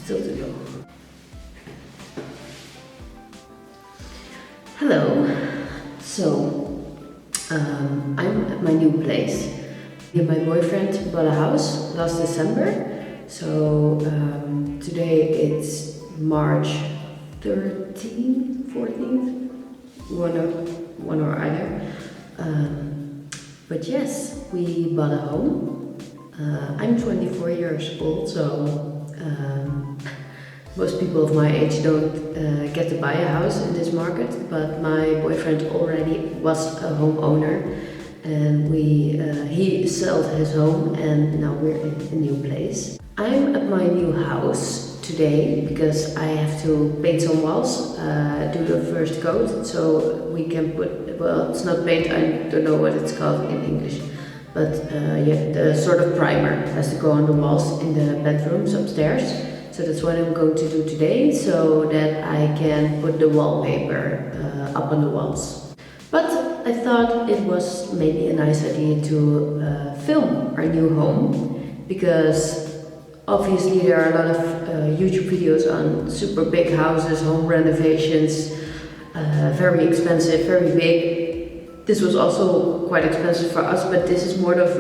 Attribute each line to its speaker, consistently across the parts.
Speaker 1: Still to go. Hello. So, I'm at my new place. Me and my boyfriend bought a house last December. So, today it's March 13th, 14th, one or either. But yes, we bought a home. I'm 24 years old, so most people of my age don't get to buy a house in this market, but my boyfriend already was a homeowner, and he sold his home, and now we're in a new place. I'm at my new house today because I have to paint some walls, do the first coat, so we can put, well, it's not paint, I don't know what it's called in English, but yeah, the sort of primer has to go on the walls in the bedrooms upstairs. So that's what I'm going to do today, so that I can put the wallpaper up on the walls. But I thought it was maybe a nice idea to film our new home, because obviously there are a lot of YouTube videos on super big houses, home renovations, very expensive, very big. This was also quite expensive for us, but this is more of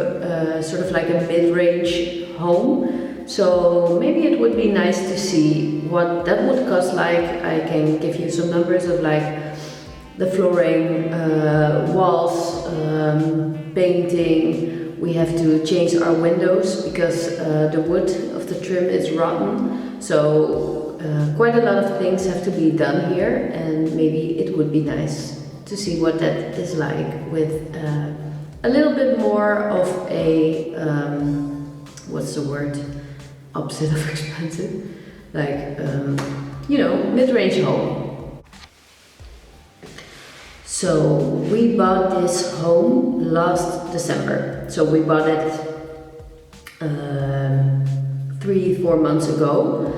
Speaker 1: sort of like a mid-range home. So maybe it would be nice to see what that would cost. Like, I can give you some numbers of like the flooring, walls, painting. We have to change our windows because the wood of the trim is rotten. So quite a lot of things have to be done here, and maybe it would be nice to see what that is like with a little bit more of a, what's the word? Opposite of expensive, like, you know, mid-range home. So we bought this home last December. So we bought it 3-4 months ago.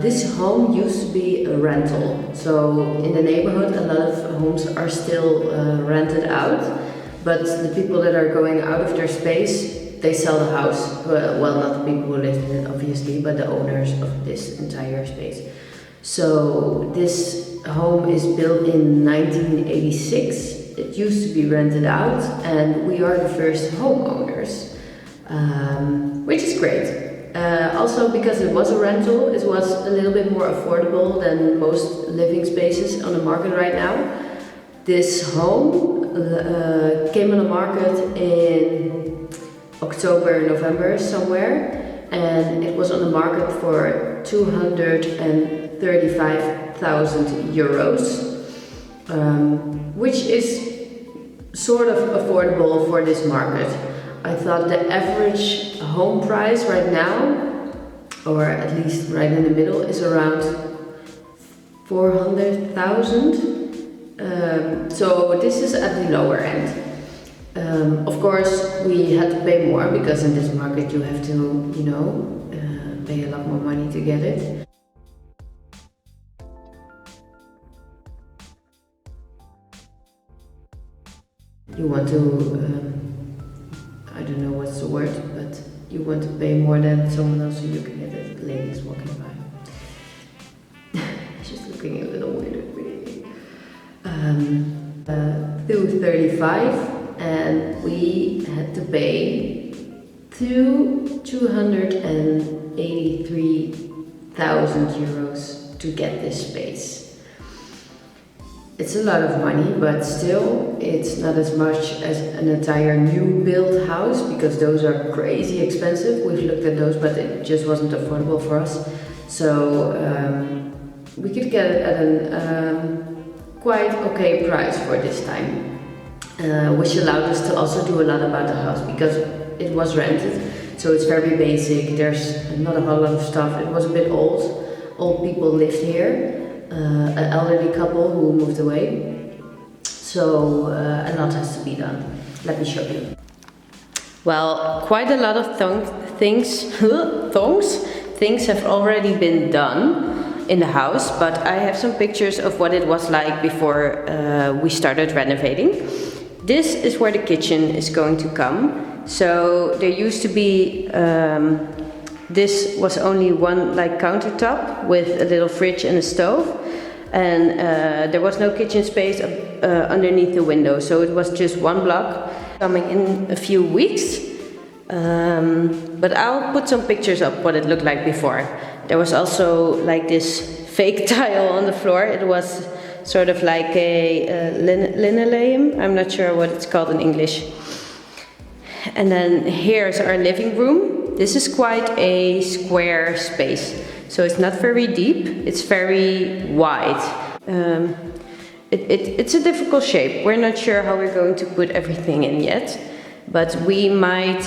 Speaker 1: This home used to be a rental. So in the neighborhood, a lot of homes are still rented out, but the people that are going out of their space, they sell the house. Well, not the people who live in it, obviously, but the owners of this entire space. So this home is built in 1986. It used to be rented out, and we are the first homeowners, which is great. Also, because it was a rental, it was a little bit more affordable than most living spaces on the market right now. This home came on the market in October, November somewhere, and it was on the market for 235,000 euros, which is sort of affordable for this market. I thought the average home price right now, or at least right in the middle, is around 400,000. So this is at the lower end. Of course, we had to pay more because in this market you have to, you know, pay a lot more money to get it. You want to, I don't know what's the word, but you want to pay more than someone else so you can get it. The lady is walking by. She's looking a little weird at me. 235. And we had to pay 283,000 euros to get this space. It's a lot of money, but still it's not as much as an entire new built house, because those are crazy expensive. We've looked at those, but it just wasn't affordable for us. So we could get it at a quite okay price for this time. Which allowed us to also do a lot about the house, because it was rented, so it's very basic. There's not a whole lot of stuff. It was a bit old. Old people lived here, an elderly couple who moved away. So a lot has to be done. Let me show you. Well, quite a lot of things have already been done in the house, but I have some pictures of what it was like before we started renovating. This is where the kitchen is going to come. So there used to be this was only one like countertop with a little fridge and a stove, and there was no kitchen space underneath the window, so it was just one block. Coming in a few weeks, but I'll put some pictures up what it looked like before. There was also like this fake tile on the floor. It was sort of like a linoleum. I'm not sure what it's called in English. And then here's our living room. This is quite a square space, so it's not very deep, it's very wide. It's a difficult shape. We're not sure how we're going to put everything in yet, but we might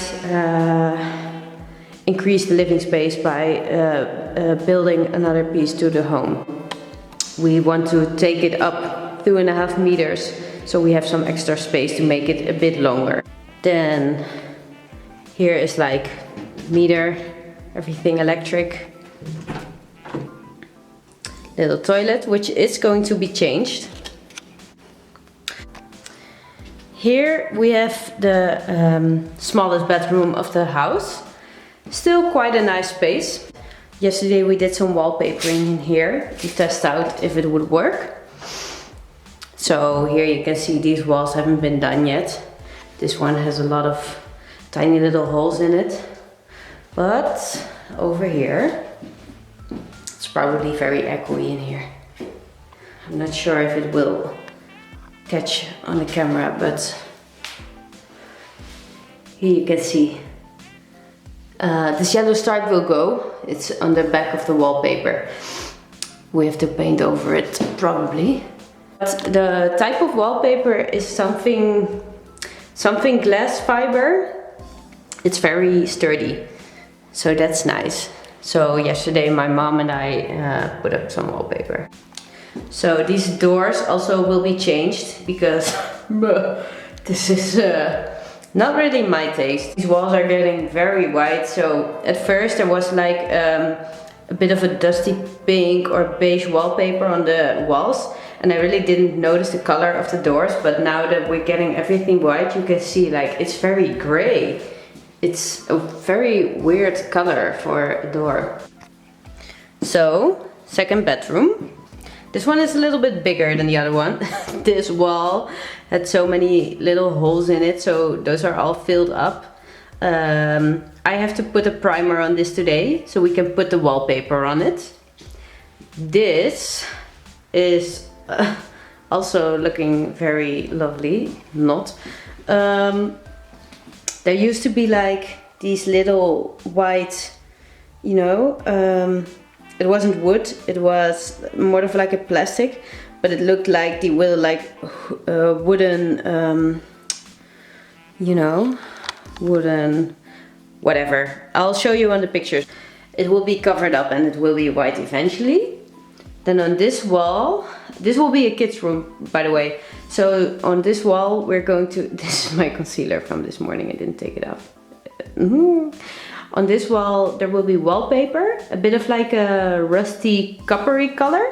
Speaker 1: increase the living space by building another piece to the home. We want to take it up 2.5 meters, so we have some extra space to make it a bit longer. Then here is like meter, everything electric. Little toilet, which is going to be changed. Here we have the smallest bedroom of the house. Still quite a nice space. Yesterday we did some wallpapering in here to test out if it would work. So here you can see these walls haven't been done yet. This one has a lot of tiny little holes in it. But over here, it's probably very echoey in here. I'm not sure if it will catch on the camera, but here you can see this yellow stripe will go. It's on the back of the wallpaper. We have to paint over it probably. But the type of wallpaper is something glass fiber. It's very sturdy, so that's nice. So yesterday my mom and I put up some wallpaper. So these doors also will be changed because this is not really my taste. These walls are getting very white, so at first there was like a bit of a dusty pink or beige wallpaper on the walls, and I really didn't notice the color of the doors, but now that we're getting everything white, you can see like it's very gray. It's a very weird color for a door. So, second bedroom. This one is a little bit bigger than the other one. This wall had so many little holes in it, so those are all filled up. I have to put a primer on this today, so we can put the wallpaper on it. This is also looking very lovely. Not. There used to be like these little white, you know, it wasn't wood, it was more of like a plastic, but it looked like the wooden, you know, wooden whatever. I'll show you on the pictures. It will be covered up and it will be white eventually. Then on this wall, this will be a kid's room, by the way. So on this wall we're going to, this is my concealer from this morning, I didn't take it off. On this wall there will be wallpaper, a bit of like a rusty coppery color.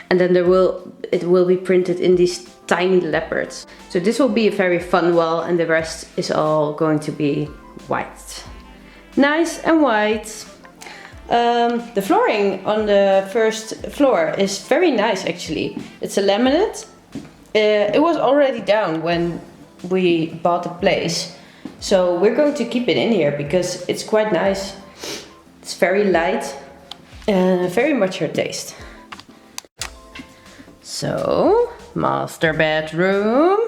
Speaker 1: And then it will be printed in these tiny leopards. So this will be a very fun wall, and the rest is all going to be white. Nice and white. The flooring on the first floor is very nice actually. It's a laminate. It was already down when we bought the place. So we're going to keep it in here because it's quite nice. It's very light and very much her taste. So, master bedroom,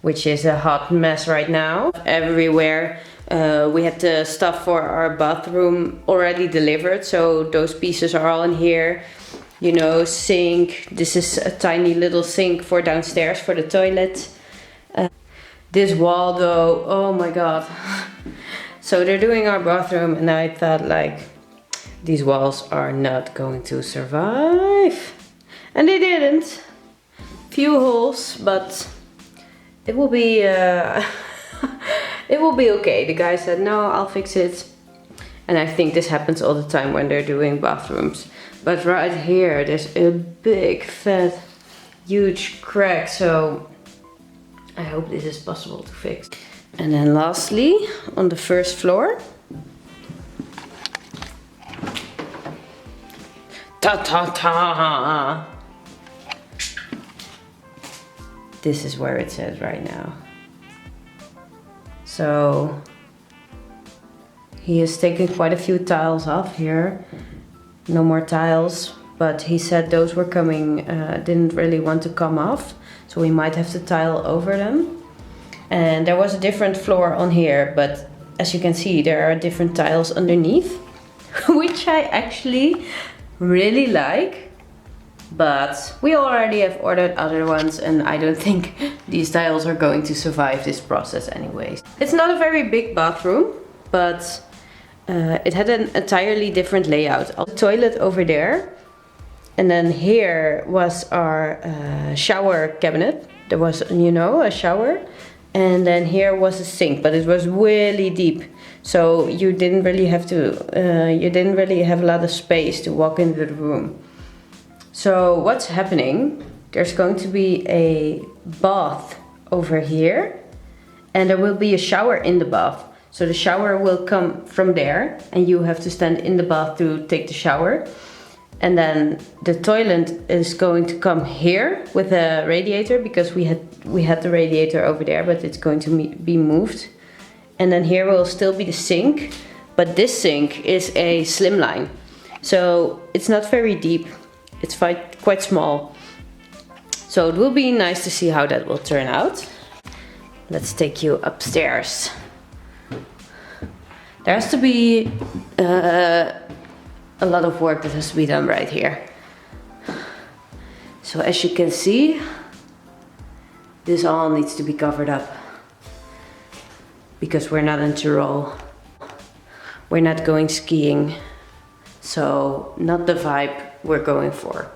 Speaker 1: which is a hot mess right now. Everywhere. We had the stuff for our bathroom already delivered, so those pieces are all in here. You know, sink. This is a tiny little sink for downstairs for the toilet. This wall though, oh my god. So they're doing our bathroom and I thought like, these walls are not going to survive. And they didn't. Few holes, but it will be it will be okay. The guy said, no, I'll fix it. And I think this happens all the time when they're doing bathrooms. But right here, there's a big, fat, huge crack. So I hope this is possible to fix. And then lastly, on the first floor, Ta ta ta! This is where it says right now. So he has taken quite a few tiles off here. No more tiles, but he said those were coming, didn't really want to come off. So we might have to tile over them. And there was a different floor on here, but as you can see, there are different tiles underneath, which I actually really like. But we already have ordered other ones and I don't think these tiles are going to survive this process anyways. It's not a very big bathroom, but it had an entirely different layout. A toilet over there, and then here was our shower cabinet. There was, you know, a shower, and then here was a sink, but it was really deep. So you didn't really have to, you didn't really have a lot of space to walk into the room. So what's happening? There's going to be a bath over here, and there will be a shower in the bath. So the shower will come from there, and you have to stand in the bath to take the shower. And then the toilet is going to come here with a radiator, because we had the radiator over there, but it's going to be moved. And then here will still be the sink, but this sink is a slimline, so it's not very deep. It's quite small. So it will be nice to see how that will turn out. Let's take you upstairs. There has to be a lot of work that has to be done right here. So as you can see, this all needs to be covered up, because we're not in Tyrol. We're not going skiing. So not the vibe we're going for.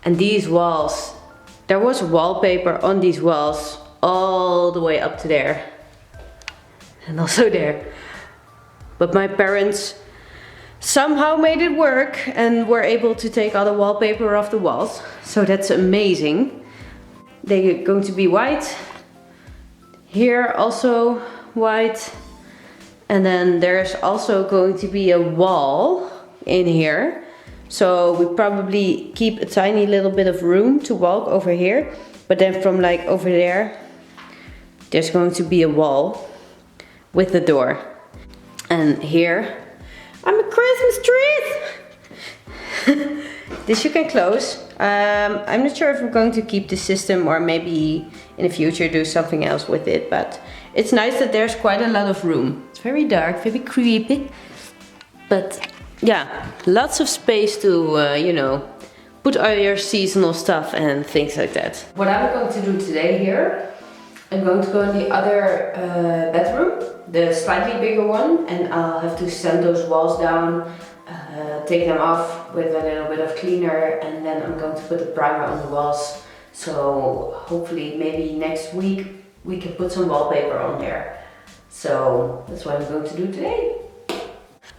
Speaker 1: And these walls, there was wallpaper on these walls all the way up to there, and also there. But my parents somehow made it work and were able to take all the wallpaper off the walls. So that's amazing. They're going to be white. Here also white. And then there's also going to be a wall in here. So we probably keep a tiny little bit of room to walk over here. But then from like over there, there's going to be a wall with the door. And here, I'm a Christmas tree! This you can close. I'm not sure if I'm going to keep the system or maybe in the future do something else with it. But it's nice that there's quite a lot of room. It's very dark, very creepy. But yeah, lots of space to, you know, put all your seasonal stuff and things like that. What I'm going to do today here, I'm going to go in the other bedroom, the slightly bigger one, and I'll have to sand those walls down, take them off with a little bit of cleaner, and then I'm going to put the primer on the walls. So hopefully maybe next week we can put some wallpaper on there. So that's what I'm going to do today.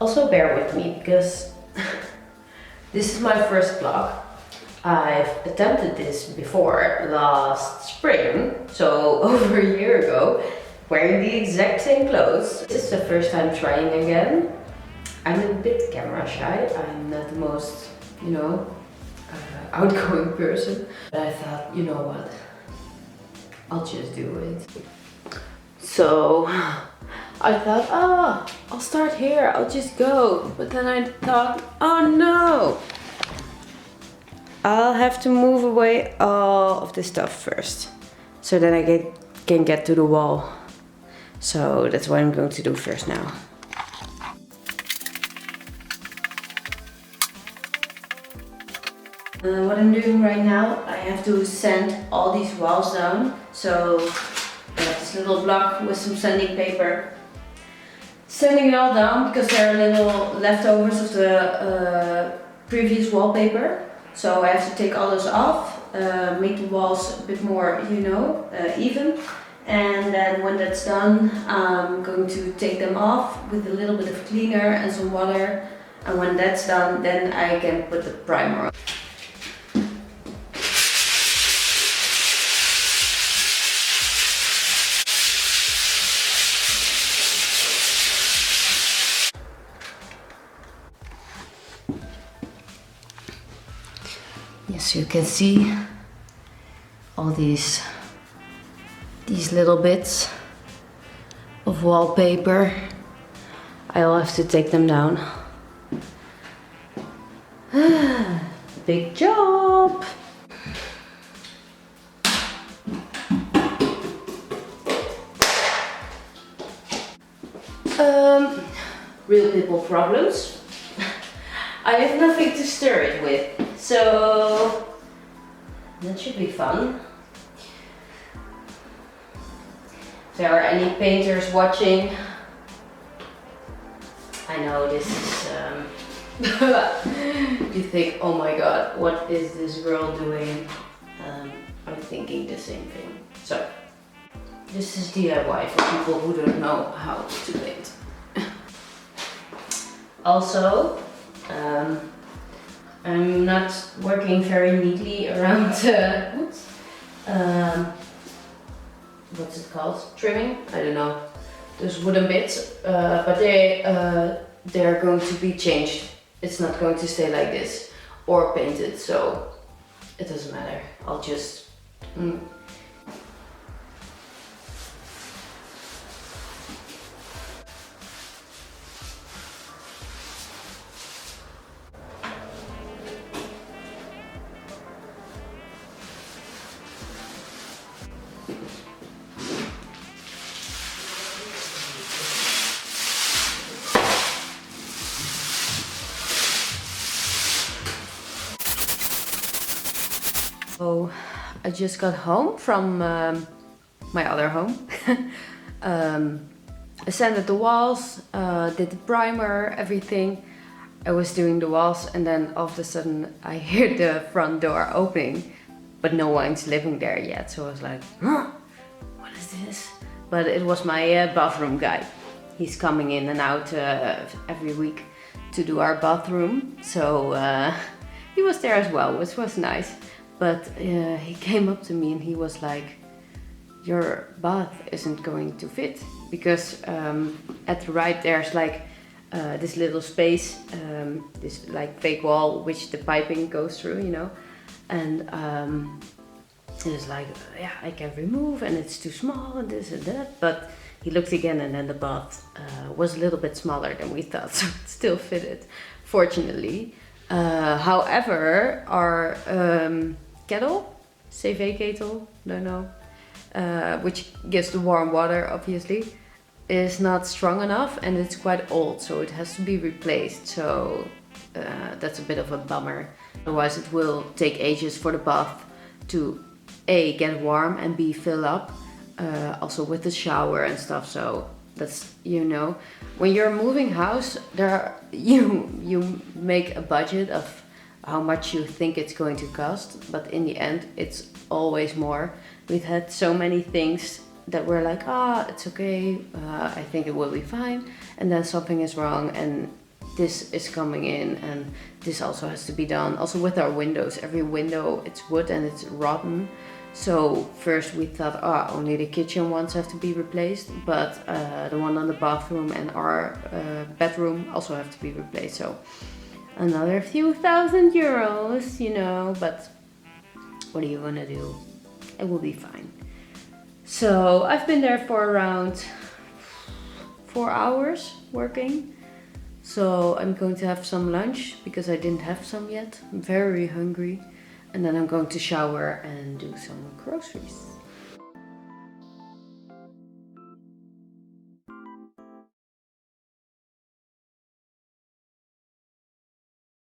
Speaker 1: Also bear with me, because this is my first vlog. I've attempted this before last spring, so over a year ago, wearing the exact same clothes. This is the first time trying again. I'm a bit camera shy. I'm not the most, you know, outgoing person. But I thought, you know what, I'll just do it. So I thought, I'll start here, I'll just go. But then I thought, oh no! I'll have to move away all of this stuff first, so then I can get to the wall. So that's what I'm going to do first now. What I'm doing right now, I have to sand all these walls down. So I have this little block with some sanding paper. Sanding it all down because there are little leftovers of the previous wallpaper. So I have to take all those off, make the walls a bit more, you know, even. And then when that's done, I'm going to take them off with a little bit of cleaner and some water. And when that's done, then I can put the primer on. As you can see, all these little bits of wallpaper, I'll have to take them down. Big job! Real people problems. I have nothing to stir it with, so that should be fun. If there are any painters watching, I know this is, you think, oh my god, what is this girl doing? I'm thinking the same thing. So, this is DIY for people who don't know how to paint. Also, I'm not working very neatly around what's it called? Trimming? I don't know. Those wooden bits, but they're going to be changed. It's not going to stay like this or painted, so it doesn't matter. I'll just So I just got home from my other home. I sanded the walls, did the primer, everything. I was doing the walls and then all of a sudden I hear the front door opening, but no one's living there yet. So I was like, huh? What is this? But it was my bathroom guy. He's coming in and out every week to do our bathroom. So he was there as well, which was nice. But he came up to me and he was like, your bath isn't going to fit. Because at the right there's like this little space, this like fake wall which the piping goes through, you know. And he was like, yeah, I can remove and it's too small and this and that. But he looked again and then the bath was a little bit smaller than we thought, so it still fitted, fortunately. However, our kettle, CV kettle, don't know, which gives the warm water obviously, is not strong enough and it's quite old, so it has to be replaced. So that's a bit of a bummer. Otherwise it will take ages for the bath to A, get warm and B, fill up. Also with the shower and stuff, so that's, you know, when you're moving house, you make a budget of how much you think it's going to cost, but in the end it's always more. We've had so many things that we're like, it's okay, I think it will be fine, and then something is wrong and this is coming in and this also has to be done. Also with our windows, every window it's wood and it's rotten. So first we thought, only the kitchen ones have to be replaced, but the one on the bathroom and our bedroom also have to be replaced. So another few €1,000, you know, but what are you gonna do? It will be fine. So I've been there for around 4 hours working. So I'm going to have some lunch because I didn't have some yet. I'm very hungry. And then I'm going to shower and do some groceries.